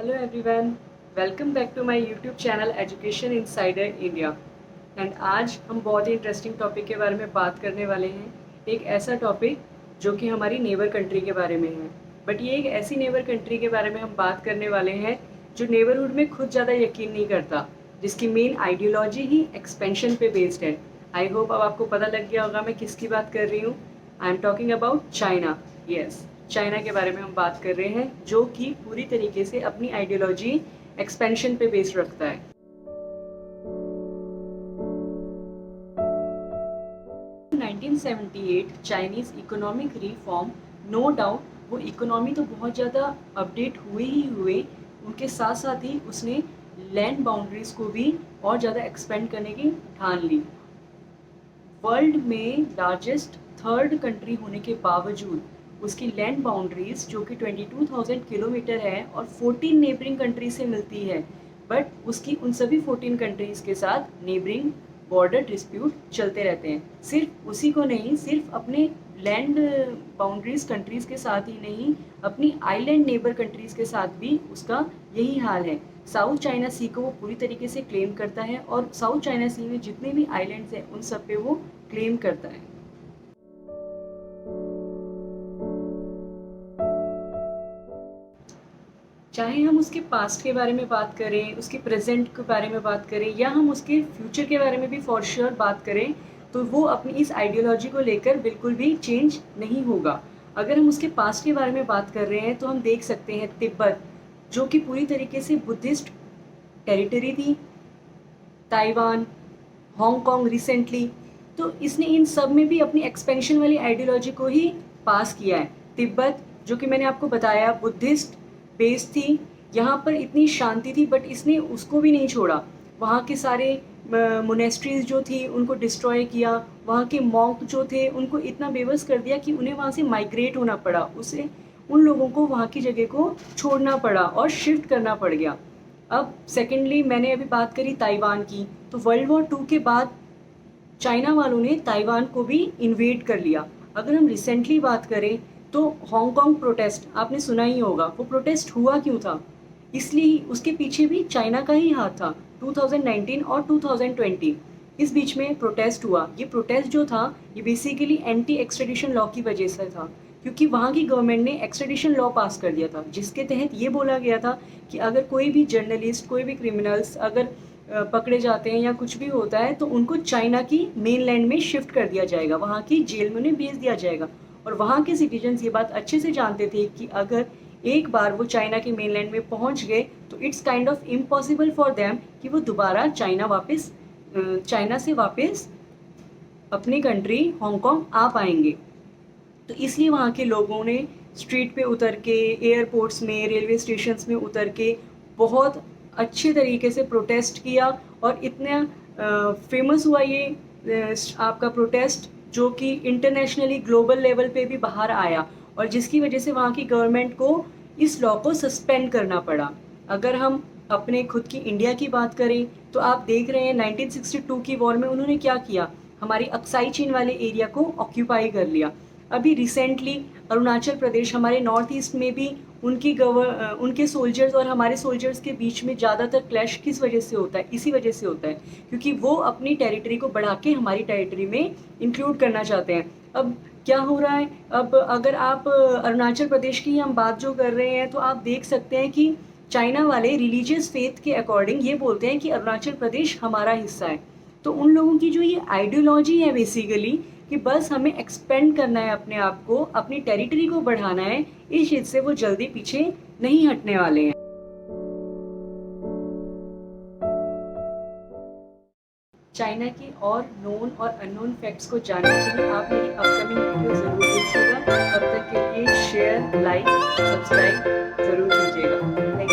Hello everyone, welcome back to my YouTube channel Education Insider India। And आज हम बहुत ही interesting topic के बारे में बात करने वाले हैं। एक ऐसा टॉपिक जो कि हमारी नेबर कंट्री के बारे में है, बट ये एक ऐसी नेबर कंट्री के बारे में हम बात करने वाले हैं जो नेबरहुड में खुद ज़्यादा यकीन नहीं करता, जिसकी मेन आइडियोलॉजी ही एक्सपेंशन पे बेस्ड है। आई होप अब आपको पता लग गया होगा मैं किसकी बात कर रही हूँ। I am talking about China. Yes, China के बारे में हम बात कर रहे हैं, जो कि पूरी तरीके से अपनी आइडियोलॉजी एक्सपेंशन पे बेस्ड रखता है। Nineteen 1978 Chinese economic reform, no doubt वो इकोनॉमी तो बहुत ज़्यादा अपडेट हुए ही हुए, उनके साथ साथ ही उसने लैंड बाउंड्रीज़ को भी और ज़्यादा एक्सपेंड करने की ठान ली। वर्ल्ड में लार्जेस्ट थर्ड कंट्री होने के बावजूद उसकी लैंड बाउंड्रीज जो कि 22,000 किलोमीटर है और 14 नेबरिंग कंट्री से मिलती है, बट उसकी उन सभी 14 कंट्रीज़ के साथ नेबरिंग बॉर्डर डिस्प्यूट चलते रहते हैं। सिर्फ उसी को नहीं, सिर्फ अपने लैंड बाउंड्रीज कंट्रीज़ के साथ ही नहीं, अपनी आइलैंड नेबर कंट्रीज़ के साथ भी उसका यही हाल है। साउथ चाइना सी को वो पूरी तरीके से क्लेम करता है और साउथ चाइना सी में जितने भी आइलैंड्स हैं उन सब पे वो क्लेम करता है। चाहे हम उसके पास्ट के बारे में बात करें, उसके प्रेजेंट के बारे में बात करें, या हम उसके फ्यूचर के बारे में भी फॉर श्योर बात करें, तो वो अपनी इस आइडियोलॉजी को लेकर बिल्कुल भी चेंज नहीं होगा। अगर हम उसके पास्ट के बारे में बात कर रहे हैं तो हम देख सकते हैं तिब्बत, जो कि पूरी तरीके से बुद्धिस्ट टेरिटरी थी, ताइवान, हांगकांग रिसेंटली, तो इसने इन सब में भी अपनी एक्सपेंशन वाली आइडियोलॉजी को ही पास किया है। तिब्बत जो कि मैंने आपको बताया बुद्धिस्ट बेस थी, यहाँ पर इतनी शांति थी, बट इसने उसको भी नहीं छोड़ा। वहाँ के सारे मोनेस्ट्रीज जो थी उनको डिस्ट्रॉय किया, वहाँ के मॉन्क जो थे उनको इतना बेबस कर दिया कि उन्हें वहाँ से माइग्रेट होना पड़ा, उसे उन लोगों को वहाँ की जगह को छोड़ना पड़ा और शिफ्ट करना पड़ गया। अब सेकेंडली मैंने अभी बात करी ताइवान की, तो वर्ल्ड वॉर 2 के बाद चाइना वालों ने ताइवान को भी इन्वेड कर लिया। अगर हम रिसेंटली बात करें तो हांगकांग प्रोटेस्ट आपने सुना ही होगा। वो प्रोटेस्ट हुआ क्यों था? इसलिए उसके पीछे भी चाइना का ही हाथ था। 2019 और 2020 इस बीच में प्रोटेस्ट हुआ। ये प्रोटेस्ट जो था ये बेसिकली एंटी एक्सट्रेडिशन लॉ की वजह से था, क्योंकि वहाँ की गवर्नमेंट ने एक्सट्रेडिशन लॉ पास कर दिया था, जिसके तहत ये बोला गया था कि अगर कोई भी जर्नलिस्ट, कोई भी क्रिमिनल्स अगर पकड़े जाते हैं या कुछ भी होता है तो उनको चाइना की मेनलैंड में शिफ्ट कर दिया जाएगा, वहाँ की जेल में उन्हें भेज दिया जाएगा। और वहाँ के सिटीजन्स ये बात अच्छे से जानते थे कि अगर एक बार वो चाइना के मेनलैंड में पहुँच गए तो it's kind of impossible for them कि वो दोबारा चाइना से वापस अपनी कंट्री हांगकांग आ पाएंगे। तो इसलिए वहाँ के लोगों ने स्ट्रीट पे उतर के, एयरपोर्ट्स में, रेलवे स्टेशंस में उतर के बहुत अच्छे तरीके से प्रोटेस्ट किया, और इतना फेमस हुआ ये आपका प्रोटेस्ट, जो कि इंटरनेशनली ग्लोबल लेवल पे भी बाहर आया, और जिसकी वजह से वहाँ की गवर्नमेंट को इस लॉ को सस्पेंड करना पड़ा। अगर हम अपने खुद की इंडिया की बात करें तो आप देख रहे हैं 1962 की वॉर में उन्होंने क्या किया, हमारी अक्साई चीन वाले एरिया को ऑक्यूपाई कर लिया। अभी रिसेंटली अरुणाचल प्रदेश, हमारे नॉर्थ ईस्ट में भी उनके सोल्जर्स और हमारे सोल्जर्स के बीच में ज़्यादातर क्लैश किस वजह से होता है? इसी वजह से होता है क्योंकि वो अपनी टेरिटरी को बढ़ा के हमारी टेरिटरी में इंक्लूड करना चाहते हैं। अब क्या हो रहा है, अब अगर आप अरुणाचल प्रदेश की हम बात जो कर रहे हैं तो आप देख सकते हैं कि चाइना वाले रिलीजियस फेथ के अकॉर्डिंग ये बोलते हैं कि अरुणाचल प्रदेश हमारा हिस्सा है। तो उन लोगों की जो ये आइडियोलॉजी है बेसिकली कि बस हमें एक्सपेंड करना है अपने आप को, अपनी टेरिटरी को बढ़ाना है, इस चीज़ से वो जल्दी पीछे नहीं हटने वाले हैं। चाइना की और नोन और अननोन फैक्ट्स को जानने के लिए आप मेरी अपकमिंग वीडियो ज़रूर देखिएगा। तब तक के लिए शेयर, लाइक, सब्सक्राइब ज़रूर कीजिएगा। Thank you.